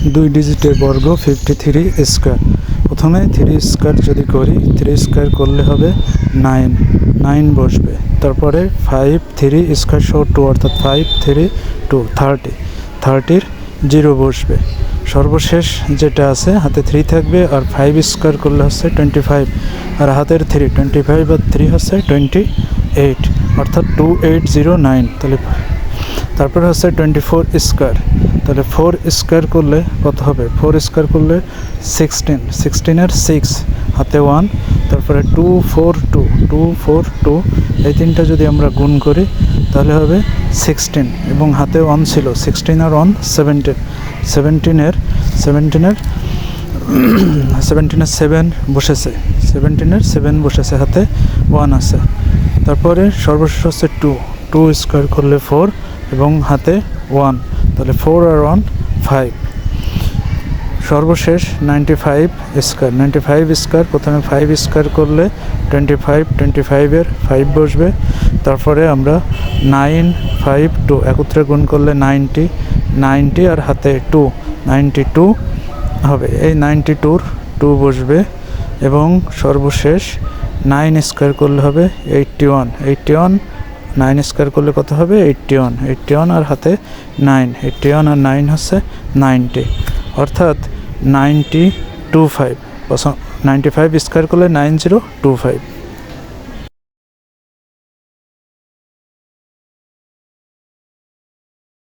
2 ডিজিটের বর্গ 53 স্কয়ার। প্রথমে 3 স্কয়ার যদি করি, 3 স্কয়ার করলে হবে 9 বসবে। তারপরে 5 3 স্কয়ার সহ 2 অর্থাৎ 5 3 2 30 0 বসবে। সর্বশেষ যেটা আছে হাতে 3 থাকবে, আর 5 স্কয়ার করলে হচ্ছে 25, আর হাতের 3 25 আর 3 হচ্ছে 28 অর্থাৎ 2809। তাহলে তারপরে হচ্ছে 24 স্কয়ার। তাহলে 4 স্কয়ার করলে কত হবে? 4 স্কয়ার করলে 16 6 হাতে 1, তারপরে 2 4 2 2 4 2, এই তিনটা যদি আমরা গুণ করি তাহলে হবে 16, এবং হাতে 1 ছিল, 16 আর 1 17 7 বসেছে, 17 7 বসেছে, হাতে 1 আছে। তারপরে সর্বশেষ হচ্ছে 2 স্কয়ার করলে 4 এবং হাতে 1, তাহলে 4 আর 1 5। সর্বশেষ 95 স্কয়ার। প্রথমে 5 স্কয়ার করলে 25 এর 5 বসবে। তারপরে আমরা 9 5 2 একত্রে গুণ করলে 90 আর হাতে 2 92 হবে, এই 92-র 2 বসবে। এবং সর্বশেষ 9 স্কয়ার করলে হবে 81 9 স্কয়ার করলে কত হবে? 81 আর হাতে 9, 81 আর 9 হচ্ছে 90, অর্থাৎ 9025 স্কয়ার করলে 9025।